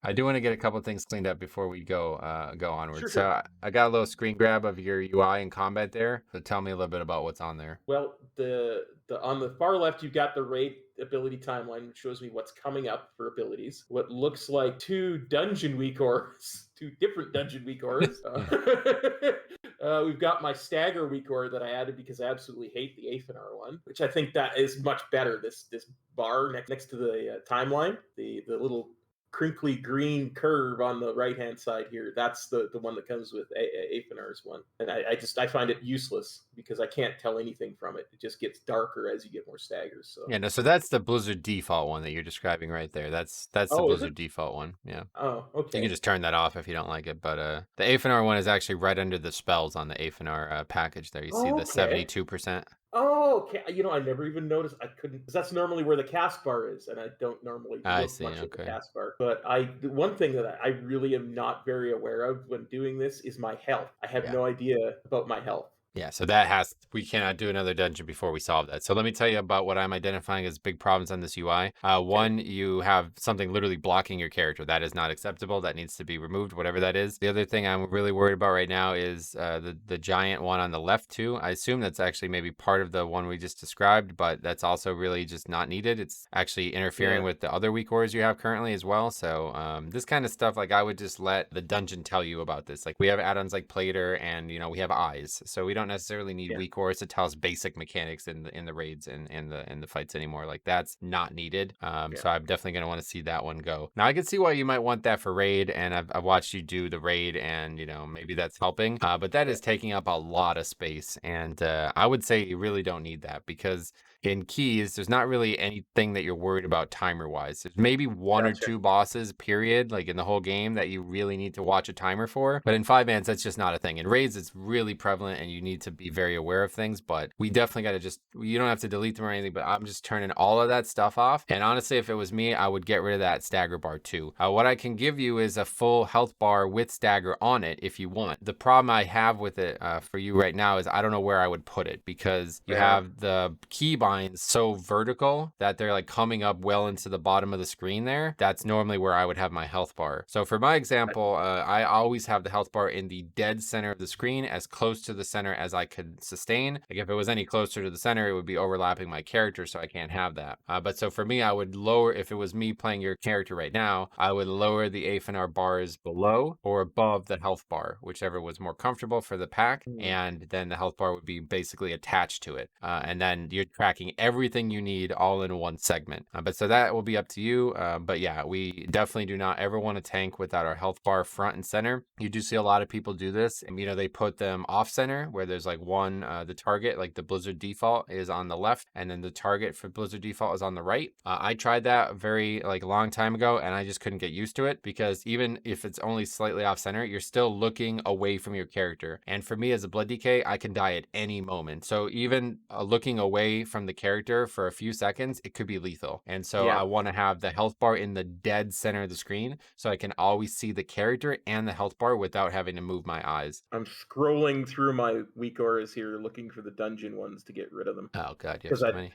I do want to get a couple things cleaned up before we go onward. Sure, So sure. I got a little screen grab of your UI and combat there. So tell me a little bit about what's on there. Well, the on the far left, you've got the raid ability timeline, which shows me what's coming up for abilities. What looks like two dungeon week ors, two different dungeon week ors. Yeah. We've got my stagger week or that I added because I absolutely hate the Aphanar one, which I think that is much better. This bar next to the timeline, the little crinkly green curve on the right hand side here. That's the one that comes with Aphanar's one, and I find it useless because I can't tell anything from it. It just gets darker as you get more staggers. So Yeah, no, so that's the Blizzard default one that you're describing right there. That's the oh, is it? Blizzard default one. Yeah. Oh, You can okay. just turn that off if you don't like it. But the Aphanar one is actually right under the spells on the Aphanar package there. You see the Okay. 72%. Oh, okay. I never even noticed. I couldn't because that's normally where the cast bar is, and I don't normally I look see. much at the Okay. cast bar. But the one thing that I really am not very aware of when doing this is my health. I have Yeah. no idea about my health. Yeah, so we cannot do another dungeon before we solve that. So let me tell you about what I'm identifying as big problems on this UI. Okay. One, you have something literally blocking your character. That is not acceptable. That needs to be removed, whatever that is. The other thing I'm really worried about right now is the giant one on the left too. I assume that's actually maybe part of the one we just described, but that's also really just not needed. It's actually interfering Yeah. with the other weak ores you have currently as well. So this kind of stuff, like I would just let the dungeon tell you about this. Like we have add-ons like Plater, and we have eyes, so we don't necessarily need Yeah. weak ores to tell us basic mechanics in the raids and in the fights anymore. Like that's not needed. Yeah. So I'm definitely gonna want to see that one go. Now I can see why you might want that for raid, and I've watched you do the raid, and maybe that's helping. But that Yeah. is taking up a lot of space, and I would say you really don't need that because in keys, there's not really anything that you're worried about timer wise. There's maybe one or Gotcha. two bosses, period, like in the whole game that you really need to watch a timer for. But in 5 mans, that's just not a thing. In raids, it's really prevalent and you need to be very aware of things. But we definitely got to you don't have to delete them or anything, but I'm just turning all of that stuff off. And honestly, if it was me, I would get rid of that stagger bar too. What I can give you is a full health bar with stagger on it if you want. The problem I have with it for you right now is I don't know where I would put it because you Yeah. have the keybinds so vertical that they're like coming up well into the bottom of the screen there. That's normally where I would have my health bar. So for my example, I always have the health bar in the dead center of the screen, as close to the center as I could sustain. Like if it was any closer to the center, it would be overlapping my character, so I can't have that. But so for me, I would lower, if it was me playing your character right now, I would lower the Aphanar bars below or above the health bar, whichever was more comfortable for the pack. Mm. And then the health bar would be basically attached to it. And then you're tracking everything you need all in one segment. But so that will be up to you. But yeah, we definitely do not ever want to tank without our health bar front and center. You do see a lot of people do this. And, they put them off center where there's like one, the target, like the Blizzard default is on the left, and then the target for Blizzard default is on the right. I tried that very like a long time ago, and I just couldn't get used to it because even if it's only slightly off center, you're still looking away from your character. And for me as a Blood DK, I can die at any moment. So even looking away from the character for a few seconds, it could be lethal. And so I Yeah. want to have the health bar in the dead center of the screen so I can always see the character and the health bar without having to move my eyes. I'm scrolling through my weak auras here, looking for the dungeon ones to get rid of them. Oh god, you have Because so many.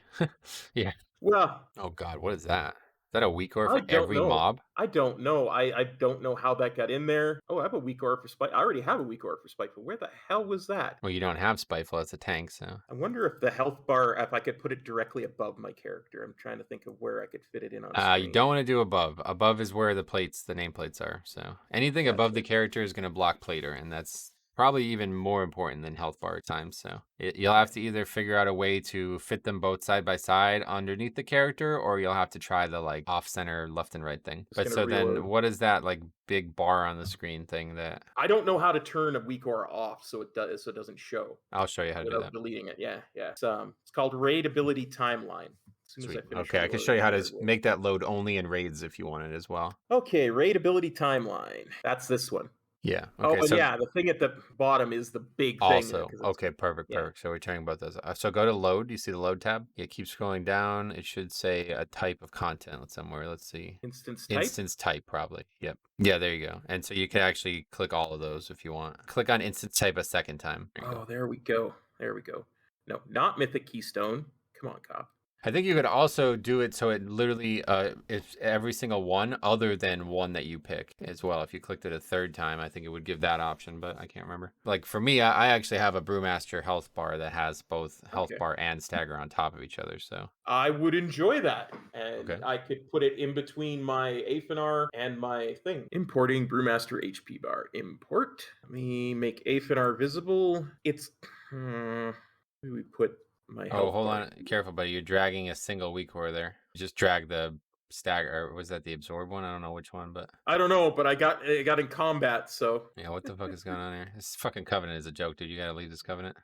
Yeah. well, Oh god, what is that? Is that a weak ore I for don't every know. mob? I don't know. I don't know how that got in there. Oh, I have a weak aura for Spike. I already have a weak aura for Spike, but where the hell was that? Well, you don't have Spiteful as a tank, so. I wonder if the health bar, if I could put it directly above my character. I'm trying to think of where I could fit it in on You screen. don't want to do above. Above is where the nameplates are. So anything above the Gotcha. character is going to block plater, and that's probably even more important than health bar at times. So you'll have to either figure out a way to fit them both side by side underneath the character, or you'll have to try the like off center left and right thing. Just But gonna so then, reload. what is that like big bar on the screen thing that I don't know how to turn a weak aura off so it doesn't show I'll show you how to do without that? deleting it. Yeah, yeah. It's called raid ability timeline. As soon as I Sweet. finish Okay, I can show reloading you how here, to it will. make that load only in raids if you want it as well. Okay, raid ability timeline. That's this one. Yeah. Oh, Okay. and So yeah, the thing at the bottom is the big thing there also, because it's okay, perfect, yeah. perfect. So we're talking about those. So go to load. You see the load tab? Yeah, keep scrolling down. It should say a type of content somewhere. Let's see. Instance type? Instance type, probably. Yep. Yeah, there you go. And so you can actually click all of those if you want. Click on instance type a second time. There you go. Oh, there we go. There we go. No, not Mythic Keystone. Come on, cop. I think you could also do it so it literally it's every single one other than one that you pick as well. If you clicked it a third time, I think it would give that option, but I can't remember. Like for me, I actually have a Brewmaster health bar that has both health Okay. bar and stagger on top of each other. So I would enjoy that, and okay. I could put it in between my Aphanar and my thing. Importing Brewmaster HP bar. Import. Let me make Aphanar visible. It's where do we put my Oh, health hold bar? on, careful, buddy. You're dragging a single weak core there. Just drag the stagger. Or was that the absorb one? I don't know which one, but I don't know, but I got in combat, so yeah. What the fuck is going on here? This fucking covenant is a joke, dude. You gotta leave this covenant.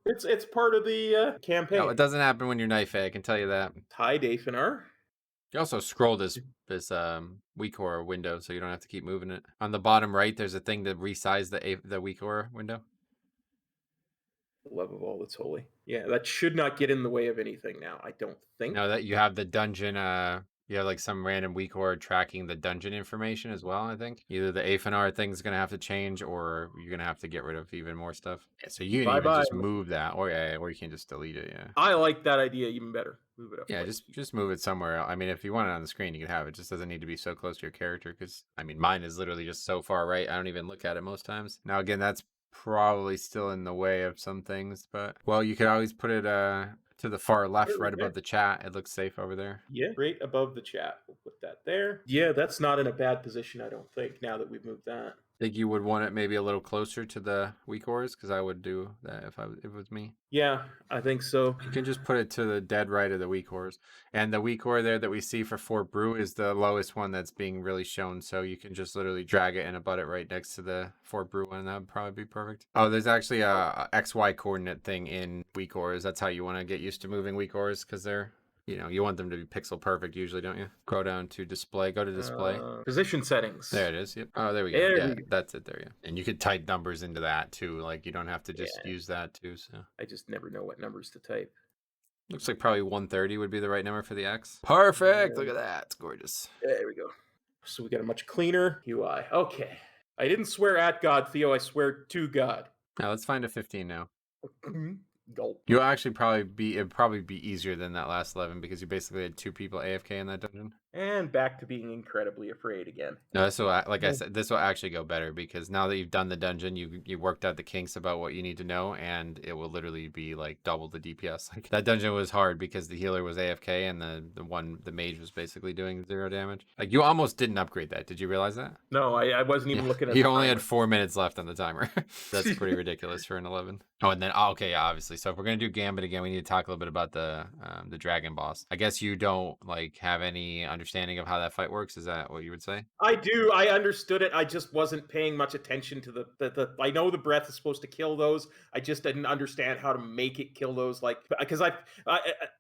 it's part of the No, it campaign. doesn't happen when you're knife A, I can tell you that. Tide Aphanar. You also scroll this weak core window so you don't have to keep moving it. On the bottom right, there's a thing to resize the weak core window. The love of all that's holy. Yeah, that should not get in the way of anything now. I don't think. Now that you have the dungeon, you have like some random weak core tracking the dungeon information as well. I think either the Aphanar thing's gonna have to change, or you're gonna have to get rid of even more stuff. Yeah, so you can Bye even bye. just move that, or yeah, or you can just delete it. Yeah. I like that idea even better. Move it up Yeah, like just move it somewhere else. I mean, if you want it on the screen, you can have it. It just doesn't need to be so close to your character. Because I mean, mine is literally just so far right. I don't even look at it most times. Now, again, that's probably still in the way of some things, but well, you could always put it to the far left, right above the chat. It looks safe over there. yeah, right above the chat. We'll put that there. Yeah, that's not in a bad position, I don't think, now that we've moved that. Think you would want it maybe a little closer to the weak ores, because I would do that if it was me. Yeah, I think so. You can just put it to the dead right of the weak ores. And the weak ore there that we see for Fort Brew is the lowest one that's being really shown. So you can just literally drag it and abut it right next to the Fort Brew one. That would probably be perfect. Oh, there's actually a XY coordinate thing in weak ores. That's how you want to get used to moving weak ores, because they're, you want them to be pixel perfect usually, don't you? Go down to display. Go to display. Position settings. There it is. Yep. Oh, there we go. There Yeah, we go. that's it there. Yeah. And you could type numbers into that too. Like you don't have to just Yeah. use that too. So I just never know what numbers to type. looks like probably 130 would be the right number for the X. Perfect. Look at that. It's gorgeous. There we go. So we got a much cleaner UI. Okay. I didn't swear at God, Theo. I swear to God. Now let's find a 15 now. Gulp. You'll actually it'd probably be easier than that last 11 because you basically had 2 people AFK in that dungeon. And back to being incredibly afraid again. No, this will, like I said, this will actually go better because now that you've done the dungeon, you worked out the kinks about what you need to know, and it will literally be like double the DPS. Like that dungeon was hard because the healer was AFK and the mage was basically doing 0 damage. Like you almost didn't upgrade that. Did you realize that? No, I wasn't even looking at You the only had timer. 4 minutes left on the timer. That's pretty ridiculous for an 11. Oh, and then okay, yeah, obviously. So if we're gonna do Gambit again, we need to talk a little bit about the dragon boss. I guess you don't like have any understanding of how that fight works. Is that what you would say? I do. I understood it. I just wasn't paying much attention to the I know the breath is supposed to kill those. I just didn't understand how to make it kill those. Like, because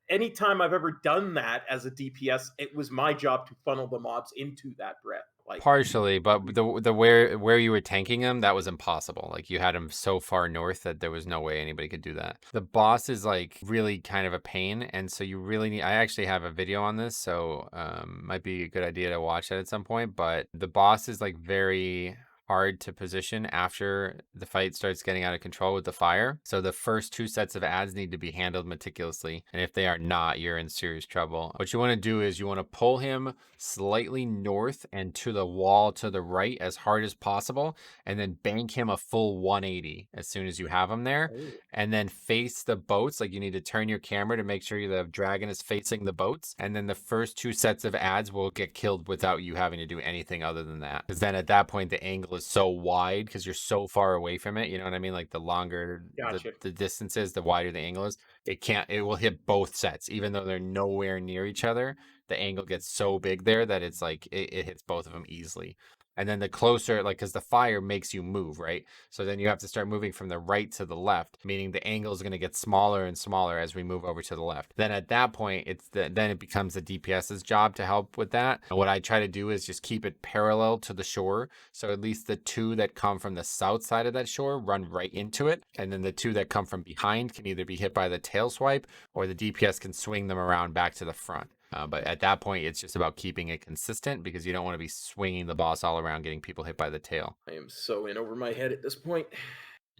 anytime I've ever done that as a DPS, it was my job to funnel the mobs into that breath. Like, Partially, but the where you were tanking them, that was impossible. Like you had them so far north that there was no way anybody could do that. The boss is like really kind of a pain, and so you really need. I actually have a video on this, so might be a good idea to watch that at some point. But the boss is like very hard to position after the fight starts getting out of control with the fire. So the first 2 sets of ads need to be handled meticulously. And if they are not, you're in serious trouble. What you want to do is you want to pull him slightly north and to the wall to the right as hard as possible, and then bank him a full 180 as soon as you have him there. And then face the boats. Like you need to turn your camera to make sure the dragon is facing the boats. And then the first 2 sets of ads will get killed without you having to do anything other than that. Because then at that point, the angle is so wide because you're so far away from it. You know what I mean? Like the longer gotcha. the distance is, the wider the angle is. It will hit both sets, even though they're nowhere near each other. The angle gets so big there that it's like it hits both of them easily. And then the closer, like, because the fire makes you move, right? So then you have to start moving from the right to the left, meaning the angle is going to get smaller and smaller as we move over to the left. Then at that point, then it becomes the DPS's job to help with that. And what I try to do is just keep it parallel to the shore. So at least the 2 that come from the south side of that shore run right into it. And then the 2 that come from behind can either be hit by the tail swipe or the DPS can swing them around back to the front. But at that point, it's just about keeping it consistent because you don't want to be swinging the boss all around, getting people hit by the tail. I am so in over my head at this point.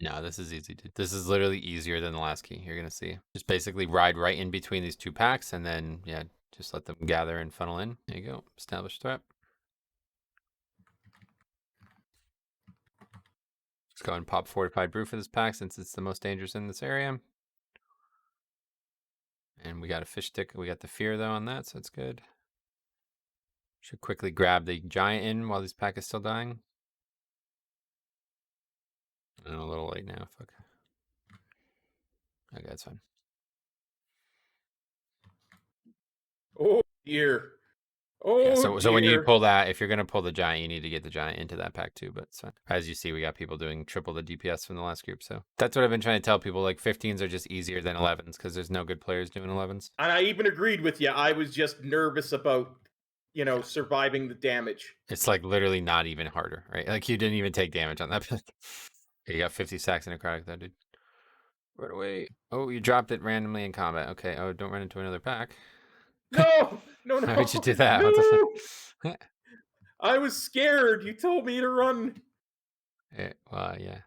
No, this is easy. This is literally easier than the last key. You're gonna see. Just basically ride right in between these two packs, and then yeah, just let them gather and funnel in. There you go. Establish threat. Let's go and pop Fortified Brew for this pack since it's the most dangerous in this area. And we got a fish stick. We got the fear though on that, so it's good. Should quickly grab the giant in while this pack is still dying. A little late now. Fuck. Okay, that's fine. Oh dear. Yeah, Oh so when you dear. pull that, if you're gonna pull the giant, you need to get the giant into that pack too. But it's fine. As you see, we got people doing triple the DPS from the last group. So that's what I've been trying to tell people. Like 15s are just easier than 11s because there's no good players doing 11s. And I even agreed with you. I was just nervous about, Yeah. surviving the damage. It's like literally not even harder, right? Like you didn't even take damage on that. You got 50 sacks in a necrotic though, dude. Right away. Oh, you dropped it randomly in combat. Okay. Oh, don't run into another pack. No, no, How would you no, do that? What the fuck? no. I was scared. You told me to run. Well, yeah.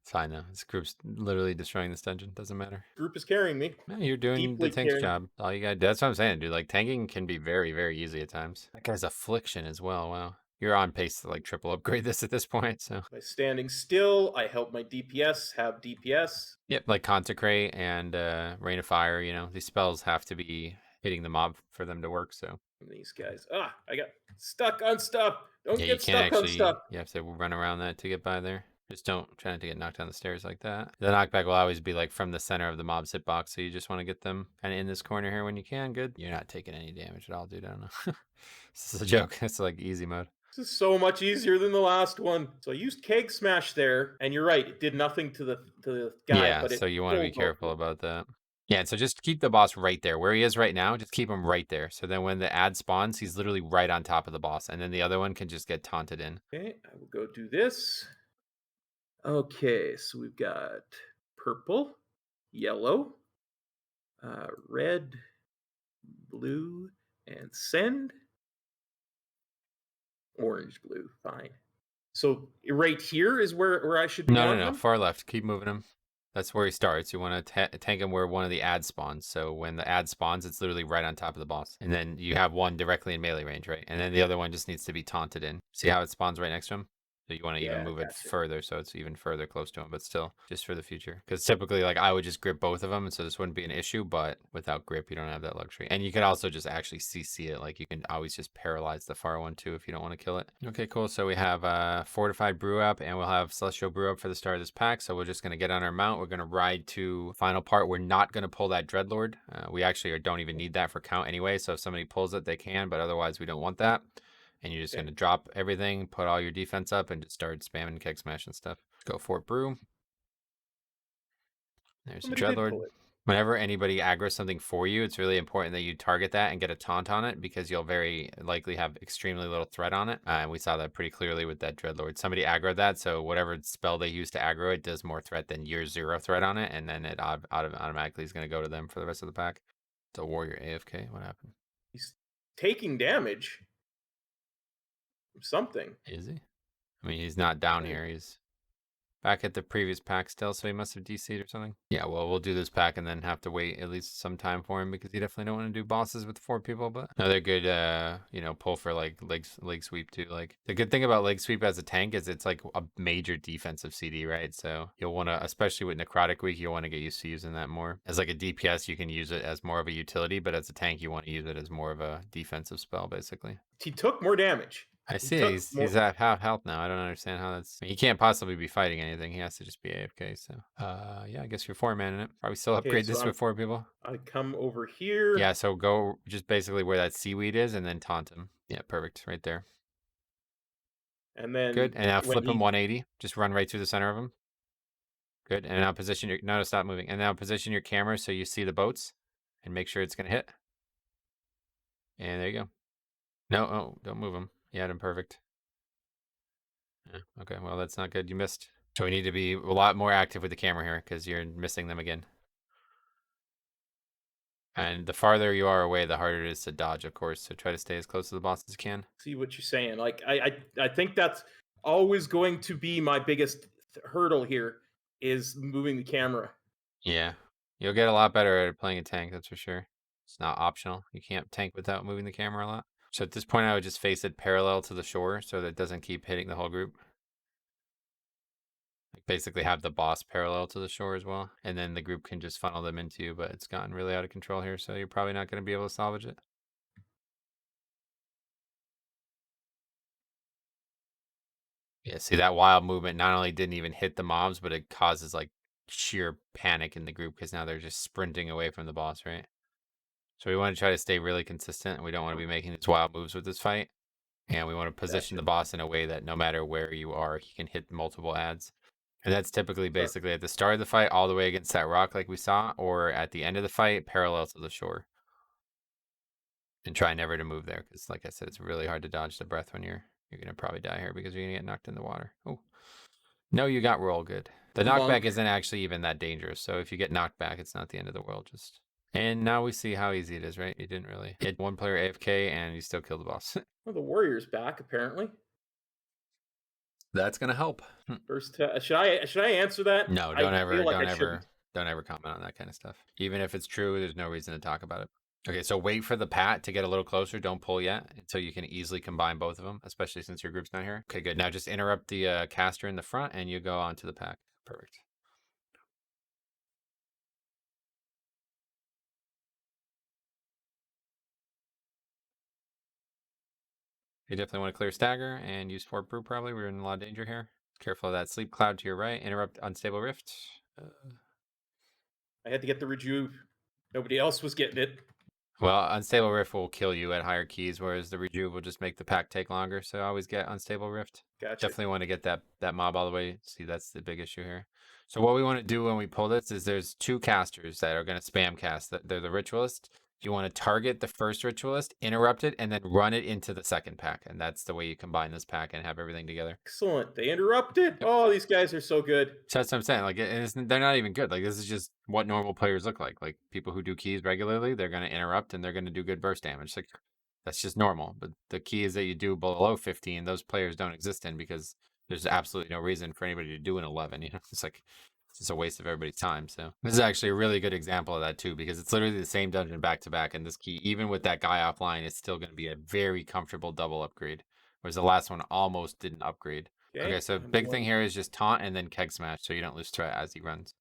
It's fine though. This group's literally destroying this dungeon. Doesn't matter. Group is carrying me. No, you're doing the Deeply tank's carrying. job. All you got. That's what I'm saying, dude. Like tanking can be very, very easy at times. That guy's affliction as well. Wow. You're on pace to like triple upgrade this at this point. So By standing still, I help my DPS have DPS. yep, like consecrate and rain of fire. These spells have to be hitting the mob for them to work. So These guys. I got stuck on stuff. Don't yeah, you get can't stuck on actually. stuff. You have to run around that to get by there. Just don't try not to get knocked down the stairs like that. The knockback will always be like from the center of the mob's hitbox, so you just want to get them kind of in this corner here when you can. Good. You're not taking any damage at all, dude. I don't know. This is a joke. It's like easy mode. This is so much easier than the last one. So I used Keg Smash there, and you're right, it did nothing to the guy, Yeah, but it so you want to be pulled most careful of them. about that. Yeah, and so just keep the boss right there. Where he is right now, just keep him right there. So then when the ad spawns, he's literally right on top of the boss. And then the other one can just get taunted in. Okay, I will go do this. Okay, so we've got purple, yellow, red, blue, and send. Orange, blue, fine. So right here is where I should No, no, want no. him. Far left. Keep moving him. That's where he starts. You want to tank him where one of the ads spawns. So when the ad spawns, it's literally right on top of the boss. And then you have one directly in melee range, right? And then the other one just needs to be taunted in. See how it spawns right next to him? So you want to even Yeah, move it gotcha. further so it's even further close to him, but still just for the future. Because typically, like I would just grip both of them, and so this wouldn't be an issue. But without grip, you don't have that luxury. And you could also just actually CC it. Like you can always just paralyze the far one too if you don't want to kill it. Okay, cool. So we have Fortified Brew up, and we'll have Celestial Brew up for the start of this pack. So we're just gonna get on our mount. We're gonna ride to final part. We're not gonna pull that Dreadlord. We actually don't even need that for count anyway. So if somebody pulls it, they can, but otherwise we don't want that. And you're just Okay. going to drop everything, put all your defense up, and just start spamming Keg Smash and stuff. Go Fort Brew. There's a Somebody did Dreadlord. pull it. Whenever anybody aggroes something for you, it's really important that you target that and get a taunt on it because you'll very likely have extremely little threat on it. And we saw that pretty clearly with that Dreadlord. Somebody aggroed that, so whatever spell they use to aggro it does more threat than your 0 threat on it, and then it automatically is going to go to them for the rest of the pack. It's a warrior AFK. What happened? He's taking damage from something. Is he? I mean, he's not down here. He's back at the previous pack still, so he must have DC'd or something. Yeah, well, we'll do this pack and then have to wait at least some time for him because you definitely don't want to do bosses with 4 people. But another good, pull for like leg sweep too. Like the good thing about leg sweep as a tank is it's like a major defensive CD, right? So you'll want to, especially with Necrotic Week, you'll want to get used to using that more. As like a DPS, you can use it as more of a utility, but as a tank, you want to use it as more of a defensive spell, basically. He took more damage. I He see. took He's at half health now. I don't understand how that's. I mean, he can't possibly be fighting anything. He has to just be AFK. So, yeah, I guess you're 4-man in it. Probably still Okay, upgrade so this with 4 people. I come over here. Yeah. So go just basically where that seaweed is, and then taunt him. Yeah, perfect. Right there. And then Good. And now when flip him he 180. Just run right through the center of him. Good. And now position your. No, stop moving. And now position your camera so you see the boats, and make sure it's gonna hit. And there you go. No, oh, don't move him. You had him perfect. Yeah, okay, well, that's not good. You missed. So we need to be a lot more active with the camera here because you're missing them again. And the farther you are away, the harder it is to dodge, of course. So try to stay as close to the boss as you can. see what you're saying. Like I think that's always going to be my biggest hurdle here is moving the camera. Yeah. You'll get a lot better at playing a tank, that's for sure. It's not optional. You can't tank without moving the camera a lot. So at this point, I would just face it parallel to the shore so that it doesn't keep hitting the whole group. Like basically have the boss parallel to the shore as well. And then the group can just funnel them into you, but it's gotten really out of control here, so you're probably not going to be able to salvage it. Yeah, see that wild movement not only didn't even hit the mobs, but it causes like sheer panic in the group because now they're just sprinting away from the boss, right? So we want to try to stay really consistent, and we don't want to be making these wild moves with this fight. And we want to position Gotcha. the boss in a way that no matter where you are, he can hit multiple adds. And that's typically Sure. basically at the start of the fight, all the way against that rock like we saw, or at the end of the fight, parallel to the shore. And try never to move there, because like I said, it's really hard to dodge the breath when you're gonna probably die here because you're gonna get knocked in the water. Oh. No, you got roll good. The knockback Monk. isn't actually even that dangerous, so if you get knocked back, it's not the end of the world. Just and now we see how easy it is, right? You didn't really hit one player AFK and you still killed the boss. Well, the warrior's back apparently. That's gonna help. First, should I answer that? No, I feel like I don't shouldn't. ever comment on that kind of stuff. Even if it's true, there's no reason to talk about it. Okay, so wait for the pat to get a little closer. Don't pull yet until you can easily combine both of them, especially since your group's not here. Okay, good. Now just interrupt the caster in the front and you go onto the pack. Perfect. You definitely want to clear stagger and use fort brew probably. We're in a lot of danger here. Careful of that sleep cloud to your right. Interrupt unstable rift. I had to get the rejuve. Nobody else was getting it. Well, unstable rift will kill you at higher keys, whereas the rejuve will just make the pack take longer. So always get unstable rift. Gotcha. Definitely want to get that mob all the way. See, that's the big issue here. So what we want to do when we pull this is there's two casters that are going to spam cast. They're the ritualist. You want to target the first ritualist, interrupt it, and then run it into the second pack. And that's the way you combine this pack and have everything together. Excellent. They interrupted. Yep. Oh, these guys are so good. So that's what I'm saying. Like, they're not even good. Like, this is just what normal players look like. Like, people who do keys regularly, they're going to interrupt and they're going to do good burst damage. Like, that's just normal. But the keys that you do below 15, those players don't exist in because there's absolutely no reason for anybody to do an 11. You know, it's like it's just a waste of everybody's time. So this is actually a really good example of that too, because it's literally the same dungeon back to back, and this key, even with that guy offline, is still going to be a very comfortable double upgrade. Whereas the last one almost didn't upgrade. Okay, so I'm big thing going. here is just taunt and then keg smash, so you don't lose threat as he runs.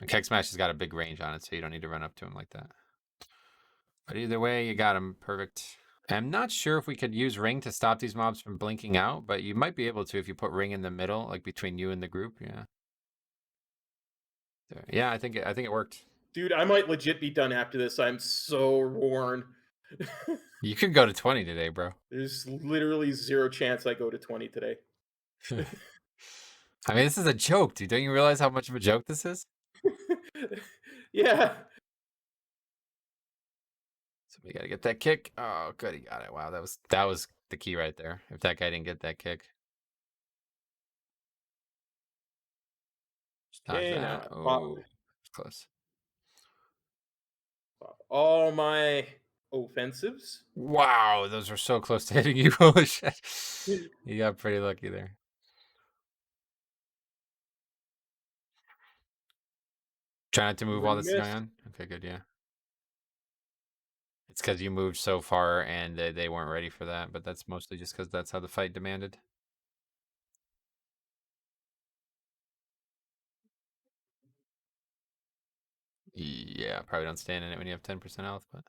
And keg smash has got a big range on it, so you don't need to run up to him like that. But either way, you got him. Perfect. I'm not sure if we could use ring to stop these mobs from blinking out, but you might be able to if you put ring in the middle, like between you and the group. Yeah. Yeah, I think it worked. Dude, I might legit be done after this. I'm so worn. You could go to 20 today, bro. There's literally zero chance I go to 20 today. I mean, this is a joke, dude. Don't you realize how much of a joke this is? Yeah. So we gotta get that kick. Oh, good, he got it. Wow, that was the key right there. If that guy didn't get that kick, just dodge Okay, now that. I Oh, it's close. pop all my offensives. Wow, those were so close to hitting you. Holy shit! You got pretty lucky there. Try not to move while Already this is going missed. on. Okay, good. Yeah, it's because you moved so far and they weren't ready for that. But that's mostly just because that's how the fight demanded. Yeah, probably don't stand in it when you have 10% health, but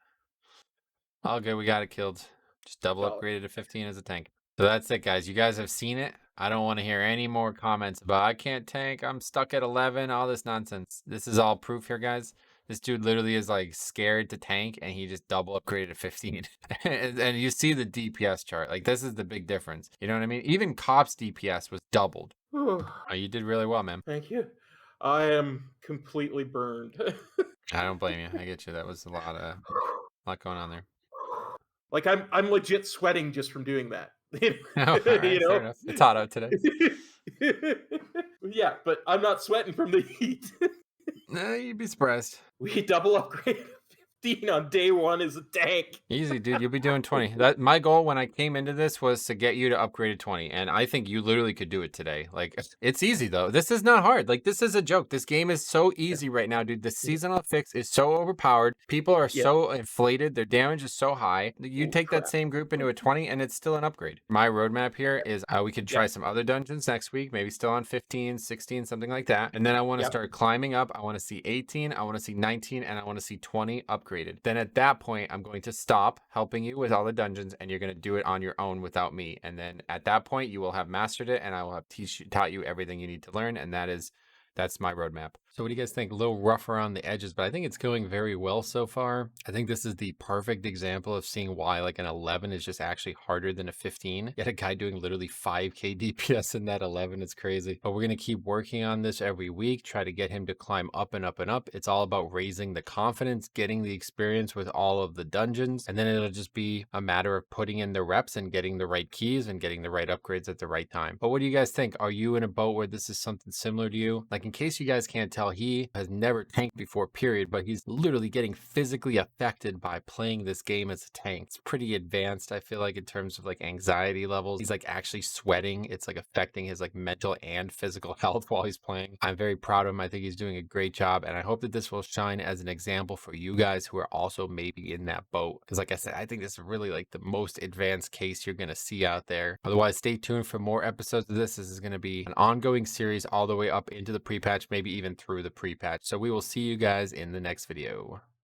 all good. We got it killed. Just double Solid. upgraded to 15 as a tank. So that's it, guys. You guys have seen it. I don't want to hear any more comments about I can't tank. I'm stuck at 11. All this nonsense. This is all proof here, guys. This dude literally is like scared to tank, and he just double upgraded to 15. and you see the DPS chart. Like, this is the big difference. You know what I mean? Even Cop's DPS was doubled. Oh, you did really well, man. Thank you. I am completely burned. I don't blame you. I get you. That was a lot going on there. Like I'm legit sweating just from doing that. Oh, all right, fair enough. It's hot out today. Yeah, but I'm not sweating from the heat. You'd be surprised. We double upgrade 16 on day one is a tank. Easy, dude. You'll be doing 20. That my goal when I came into this was to get you to upgrade to 20. And I think you literally could do it today. Like it's easy though. This is not hard. Like this is a joke. This game is so Yeah. easy right now, dude. The seasonal fix is so overpowered. People are Yeah. so inflated. Their damage is so high. You Oh take that crap. same group into a 20 and it's still an upgrade. My roadmap here is we could try Yep. some other dungeons next week, maybe still on 15, 16, something like that. And then I want to Yep. start climbing up. I want to see 18, I want to see 19, and I want to see 20 upgraded. Then at that point, I'm going to stop helping you with all the dungeons and you're going to do it on your own without me. And then at that point, you will have mastered it and I will have taught you everything you need to learn. And that's my roadmap. So what do you guys think? A little rough around the edges, but I think it's going very well so far. I think this is the perfect example of seeing why like an 11 is just actually harder than a 15. Yet a guy doing literally 5k DPS in that 11 is crazy. But we're going to keep working on this every week, try to get him to climb up and up and up. It's all about raising the confidence, getting the experience with all of the dungeons, and then it'll just be a matter of putting in the reps and getting the right keys and getting the right upgrades at the right time. But what do you guys think? Are you in a boat where this is something similar to you? Like in case you guys can't tell, he has never tanked before, period, but he's literally getting physically affected by playing this game as a tank. It's pretty advanced, I feel like, in terms of like anxiety levels. He's like actually sweating. It's like affecting his like mental and physical health while he's playing. I'm very proud of him. I think he's doing a great job, and I hope that this will shine as an example for you guys who are also maybe in that boat. Because like I said, I think this is really like the most advanced case you're going to see out there. Otherwise, stay tuned for more episodes of this. This is going to be an ongoing series all the way up into the pre-patch, maybe even through the pre-patch. So we will see you guys in the next video.